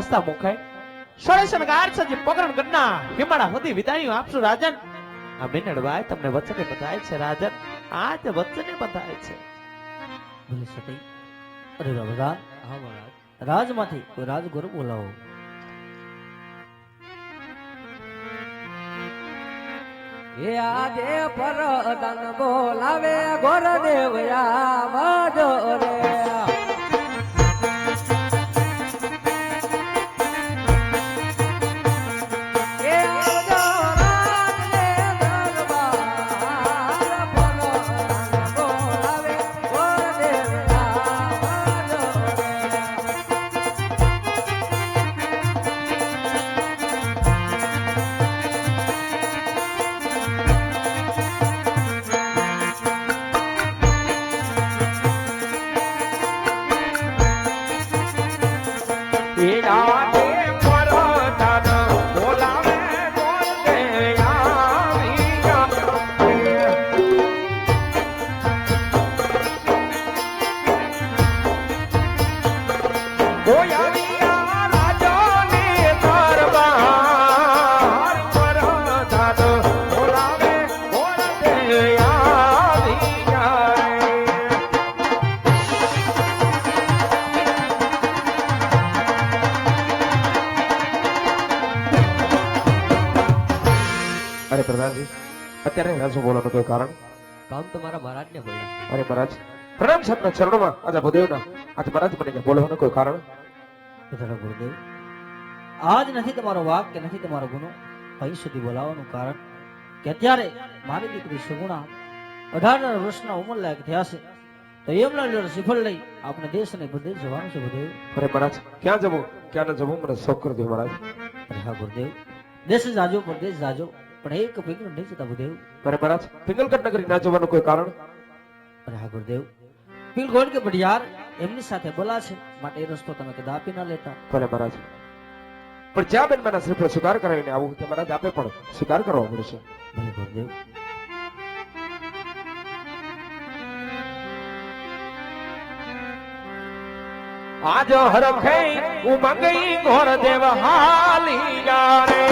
હસતા મુખાય સળેશન ગાર સજી પકરણ ગણના હિમાડા હતી વિદાયું આપશું રાજન આ મિનડવાય તમને વચને બતાય છે રાજન આ તે વચને બતાય છે ભલે સતી અરે રાજા હા મહારાજ રાજમાંથી કોઈ રાજગુરુ બોલાવો એ આજે પરદાન બોલાવે ગોરદેવ આવજો રે એ આવજો રાજને દરબાર પરદાન બોલાવે ગોરદેવ આવજો રે અરે પ્રધાનજી અત્યારે રાજો બોલવાનું કોઈ કારણ કામ તમારા મહારાજને બોલ્યા અરે મહારાજ પ્રણામ છે આપના ચરણોમાં આજે ભૂદેવના આજે મહારાજ મને બોલવાનું કોઈ કારણ બધાના ગુરુદેવ આજ નથી તમારો વાક કે નથી તમારો ગુનો અહીં સુધી બોલાવવાનું કારણ કે અત્યારે મારી દીકરી સુગુણા 18 વર્ષના ઉંમર લાયક થયા છે તો એમના લીધે શ્રીફળ લઈ આપણે દેશ અને પ્રદેશ જવાનું છે ગુરુદેવ અરે મહારાજ ક્યાં જવું ક્યાં ન જવું મને શોખ કરી દો મહારાજ અરે હા ગુરુદેવ દેશ જાજો પ્રદેશ જાજો પણ એક પીગળ નહીં જતા ગુરુદેવ અરે મહારાજ પિંગલગઢ નગરી ના જવાનું કોઈ કારણ અરે હા ગુરુદેવ પીલગોડ કે બડિયાર એમની સાથે બોલા છે માટે એ રસ્તો તમે કદાપી ના લેતા ભલે મહારાજ પણ જ્યાં બેન મારા શ્રીફળ સ્વીકાર કરાવીને આવું તે મહારાજ આપે પણ સ્વીકાર કરવો પડશે ભલે ગુરુદેવ આજ હરખે ઉમંગઈ ઘોર દેવ હાલી રે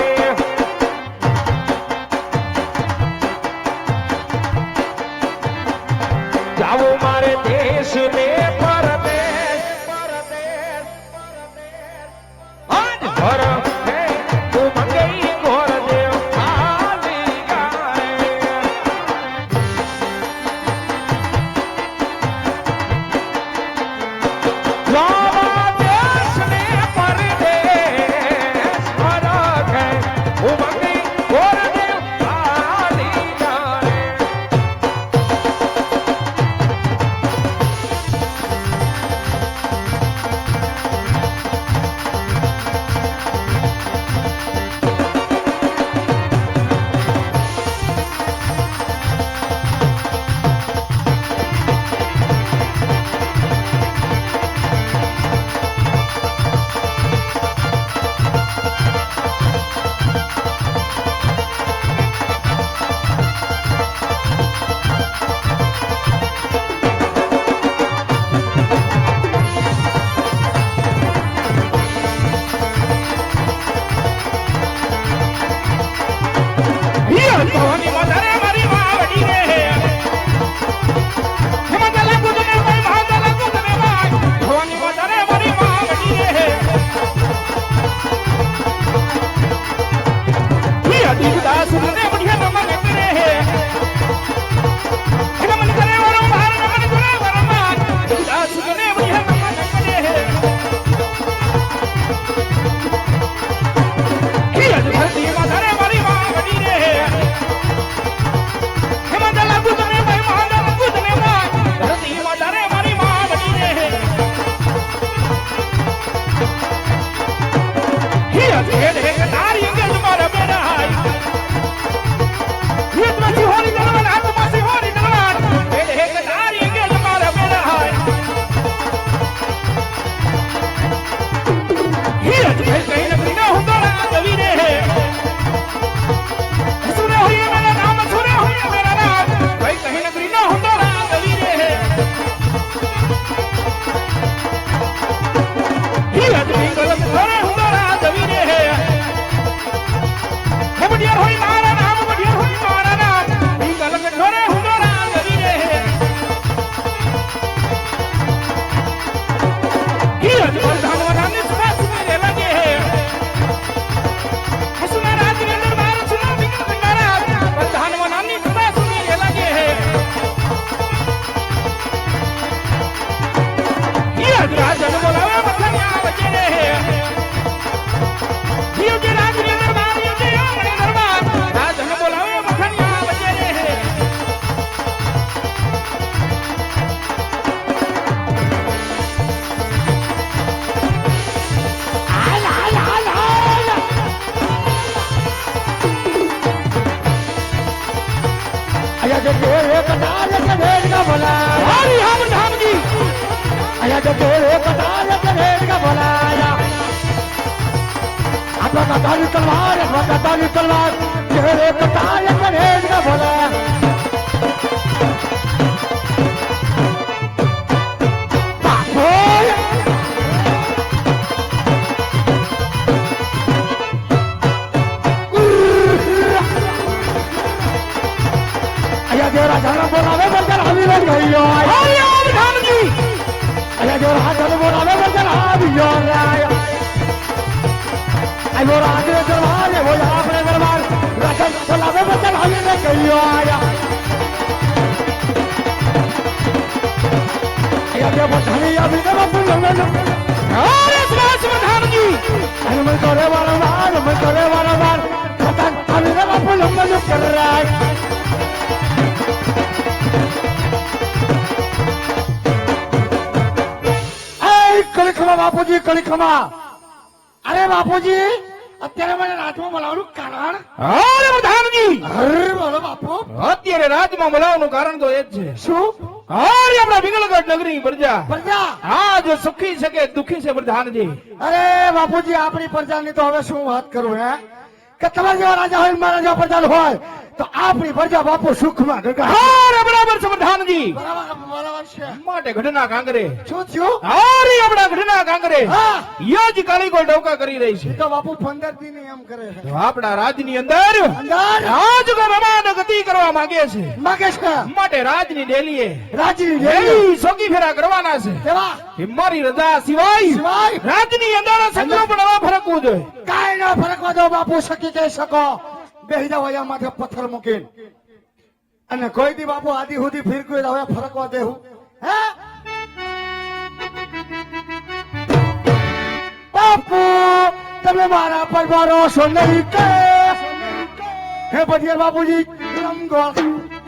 જાવું મારે દેશ ને પરદેશ આજ હરખે ઉમંગઈ ઘોર દેવ હાલી રે આજે તેરે કટાર કે રેડ કા બોલાયા હરી હમ ધામજી આજે તેરે કટાર કે રેડ કા બોલાયા આપણા તારી તલવાર આપણા તારી તલવાર તેરે કટાર કે રેડ કા બોલાયા રાજાને બોલાવે બરતન આવી ગયો હરી હમ ધામજી અરે જો રાજાને બોલાવે બરતન આવી ગયો આ વો રાજે દરબાર વો આપણે દરબાર રાજા બોલાવે બરતન આવી ગયો આયા ये बधाई अभी तो बुलंद હરી સ્વાસ ધામજી अरे मैं करे वाला बार खतन अभी तो बुलंद कर रहा है કલિખમા બાપુજી કલિખમા અરે બાપુજી અત્યારે મને રાજમાં બોલાવવાનું કારણ હરી ધામજી અરે બોલો બાપુ અત્યારે રાજમાં બોલાવવાનું કારણ તો એ જ છે શું હરી આપણા વિંગલગઢ નગરી પ્રજા પ્રજા હા જો સુખી છે કે દુખી છે પ્રધાનજી અરે બાપુજી આપણી પ્રજાની તો હવે શું વાત કરું હે કે તમારા જેવા રાજા હોય મારા જેવા પ્રજા હોય તો આપણી પ્રજા બાપુ સુખમાં ગગા હરી બરાબર છે પ્રધાનજી બરાબર છે માટે ઘટના કાંગરે શું થયું હરી આપણા ઘટના કાંગરે હા યજ કાળી કોઈ ડોકા કરી રહી છે તો બાપુ 15 દી એમ કરે છે તો આપણા રાજની અંદર અંદર રાજ રમાન ગતિ કરવા માંગે છે માગે છે માટે રાજની ડેલીએ રાજી એવી સોગી ફેરા કરવાના છે કેવા કે મારી રજા સિવાય સિવાય રાજની અંદર સંગ્રહ પણ ન ફરકવું જોઈએ કાઈ ન ફરકવા દો બાપુ સકી કહી શકો બેહી જાવ અહીંયા માથે પથ્થર મૂકીને અને કોઈ દી બાપુ આદિ સુધી ફીરકું હવે ફરકવા દેવું હે બાપુ તમે મારા પર ભરોસો નહીં કે હે પતિયાર બાપુજી રમગો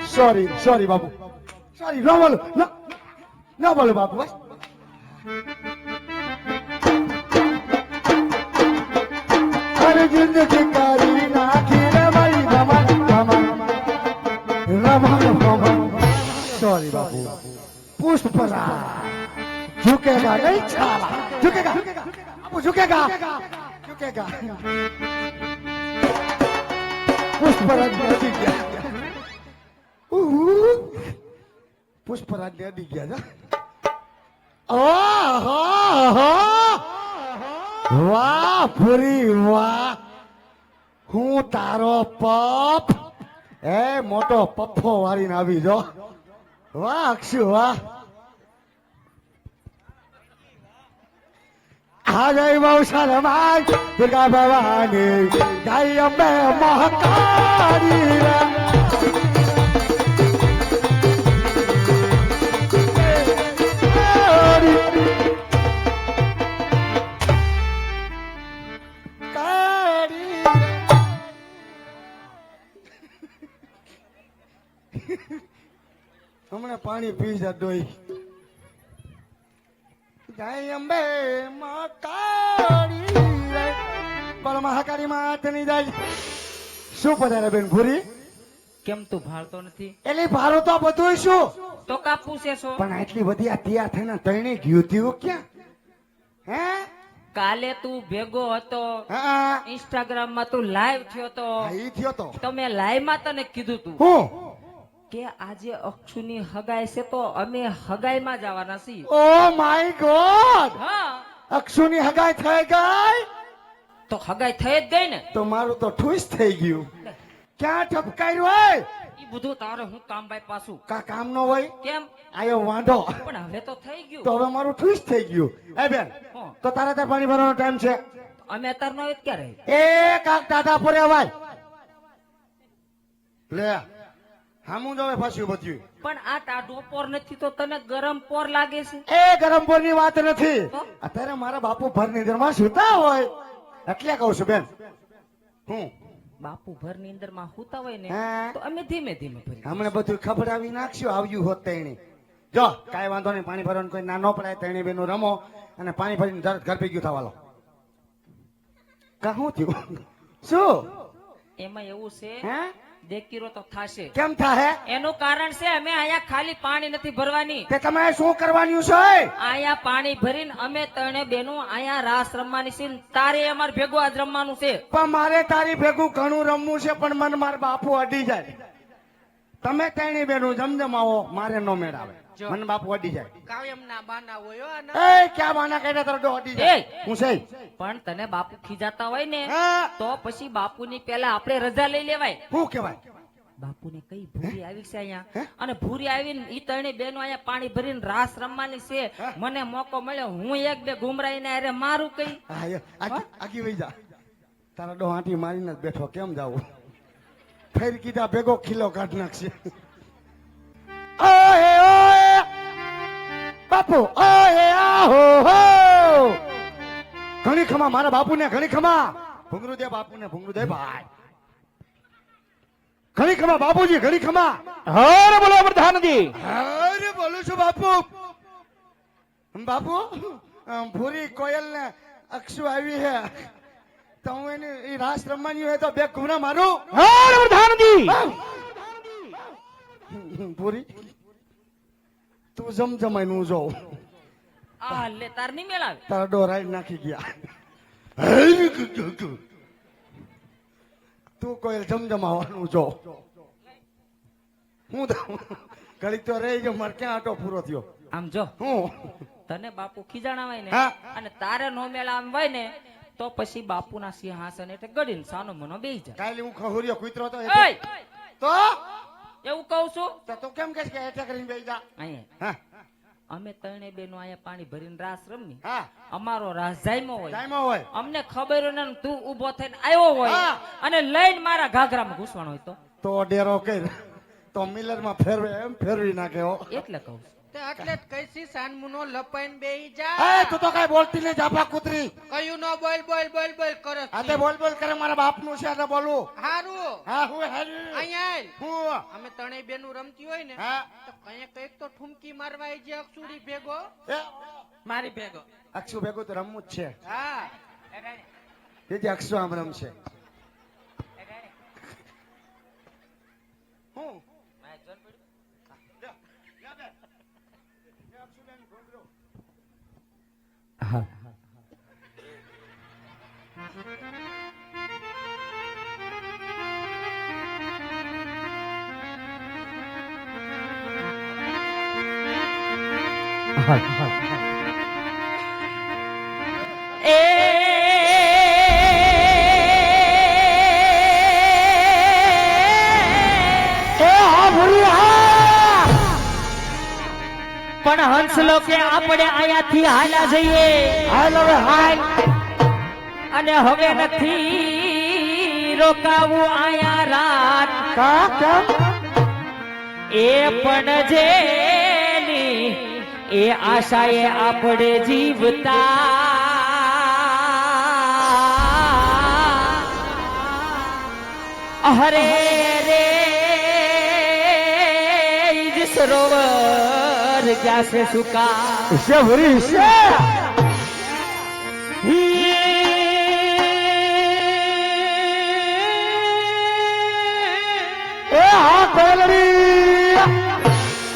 સોરી બાપુ સોરી ન બોલો ન બોલો બાપુ બસ અરે જિંદગી કરી નાખી રે મારી રમણ સોરી બાપુ પુષ્પરા झुकेगा नहीं छाला झुकेगा बापू झुकेगा पुष्पराज ने अड़ी गया पुष्पराज ने अड़ी गया वाह पूरी वाह હું તારો પપ એ મોટો પપ્પો વાળીને આવી જો વાહ અક્ષુ વાહ આ જય વૌશાલ માય દુર્ગા ભવાની જય અંબે મહાકાળી હમણાં પાણી પી જા ડોઈ જય અંબે મહાકાળી પર મહાકાળી માતની જય શું પધારે બેન ભૂરી કેમ તું ભાળતો નથી એલી ભારો તો બધું શું તો કાપું છે છો પણ આટલી બધી આ તૈયાર થઈને તઈને ગયું થયું ક્યાં હે કાલે તું ભેગો હતો હા ઇન્સ્ટાગ્રામ માં તું લાઈવ થયો તો ઈ થયો તો તો મેં લાઈવ માં તને કીધું તું હું કે આજે અક્ષુની હગાઈ છે તો અમે હગાઈ માં જવાના છીએ ઓ માય ગોડ હા અક્ષુની હગાઈ થઈ ગઈ તો હગાઈ થઈ જ ગઈ ને તો મારું તો ઠૂસ થઈ ગયું ક્યાં ઠપકાર્યું હોય ઈ બધું તારે હું કામ ભાઈ પાછું કા કામ નો હોય કેમ આયો વાંધો પણ હવે તો થઈ ગયું તો હવે મારું ઠૂસ થઈ ગયું એ બેન હા. તો તારે ત્યાં પાણી ભરવાનો ટાઈમ છે અમે અત્યારે નો ક્યારે એ કાક ટાટા પરે ભાઈ લે હામું જોવે ફાસ્યું બધું પણ આ ટાઢો પોર નથી તો તને ગરમ પોર લાગે છે એ ગરમ પોરની વાત નથી તો? અત્યારે મારા બાપુ ભર નીંદર માં સુતા હોય એટલે કહું છું બેન હું બાપુ ભર ની અંદર માં હુતા હોય ને હા. તો અમે ધીમે ધીમે ભરી હમણાં બધું ખબરાવી નાખશું આવ્યું હોત તેણી જો કાંઈ વાંધો નહીં પાણી ભરવાનું કોઈ ના ન પડાય તેણી બેનું રમો અને પાણી ભરીને તરત ઘર ભેગ્યું થવા લો કા શું થયું શું એમાં એવું છે હે દેકીરો તો થાશે કેમ થાહે એનું કારણ છે અમે અહીંયા ખાલી પાણી નથી ભરવાની તે તમે શું કરવાનું છે અહીંયા પાણી ભરીને અમે ત્રણે બેનું અહીંયા રાસ રમવાની છે ને તારે અમારે ભેગું આજ રમવાનું છે પણ મારે તારી ભેગું ઘણું રમવું છે પણ મને મારા બાપુ અડી જાય તમે તેણી બેનું જમજમાવો મારે નો મેળ આવે મને બાપુ અડી જાય કાયમના બાના હોય હો આના. એ ક્યાં બાના કાઢ્યા તારો ડો અડી જાય એ! હું છે પણ તને બાપુ ખીજાતા હોય ને હા. તો પછી બાપુની પેલા આપણે રજા લઈ લેવાય શું કહેવાય બાપુને કઈ ભૂરી આવી છે અહીંયા અને ભૂરી આવીને ઈ ત્રણે બેનો અહીંયા પાણી ભરીને રાસ રમવાની છે મને મોકો મળ્યો હું એક બે ઘુમરાઈને અરે મારું કઈ હા એ આગી વઈ જા તારા ડો આંટી મારીને જ બેઠો કેમ જાવું ફેર કીધા ભેગો ખીલો કાઢ નાખશે ઓય ઓય બાપુ ઓય આહો હો ઘણી ખમા મારા બાપુને ઘણી ખમા ભૂંગરું દે બાપુને ભૂંગરું દે ભાઈ ઘણી ખમા બાપુજી ઘણી ખમા હર બોલો પ્રધાનજી અરે બોલું છું બાપુ બાપુ ભૂરી કોયલ ને અક્ષુ આવી હે તો હું એની ઈ રાસ રમવાની હોય તો બે ઘૂમરા મારું હર પ્રધાનજી ભૂરી તું જમજમાઈ નું જો આ લે તાર નહીં મેળ આવે તારા ડોરાઈ નાખી ગયા તું કોયલ જમજમાવાનું જો હું ઘડીક તો રહી ગયો મારે ક્યાં આટો પૂરો થયો આમ જો હું તને બાપુ ખીજાણા હોય ને હા. અને તારે નો મેળ આમ હોય ને તો પછી બાપુના સિંહાસન એટલે ગડીને સાનો મનો બેહી જાય કાલે હું ખહુરિયો કૂતરો તો એય! તો એવું કહું છું તો તું કેમ કહેશ કે એટેક કરીને બેસી જા અહીંયા હા અમે ત્રણે બેનો અહીંયા પાણી ભરીને રાસ રમી હા અમારો રાસ જાયમો હોય ટાઈમ હોય અમને ખબર હોય ને તું ઊભો થઈને આવ્યો હોય હા. અને લઈને મારા ઘાઘરામાં ઘૂસવાનો હોય તો ડેરો કર તો મિલર માં ફેરવે એમ ફેરવી નાખે હો એટલે કહું છું. તે એટલે જ કઈસી સાનમુનો લપાઈને બેહી જા એ તું તો કઈ બોલતી નહીં જાપા કૂતરી કયું નો બોલ બોલ બોલ બોલ કરે આ તે બોલ બોલ કરે મારા બાપ નું છે એટલે બોલું હારું હા હું હેરી અહીંયા આય. હું અમે ત્રણેય બેનું રમતી હોય ને હા તો કઈક તો ઠુમકી મારવા આઈ જે અક્ષુડી ભેગો એ મારી ભેગો અક્ષુ ભેગું તો રમવું જ છે હા એ જે અક્ષુ આમ રમશે હું હા પણ હંસલો કે આપણે અહીંયાથી હાલ્યા જઈએ હાલ હવે હાલ અને હવે નથી રોકાવું અહીંયા રાત કા કેમ એ પણ જેની એ આશાએ આપણે જીવતા હરે રે ઈજ સરોવર ગયા છે સુકા છે ભરી છે એ હા કોયલડી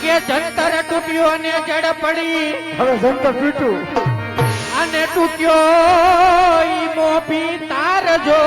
કે જંતર તૂટ્યો ને જડ પડી હવે જંતર તૂટ્યું અને તૂટ્યો ઈ મોભી તાર જો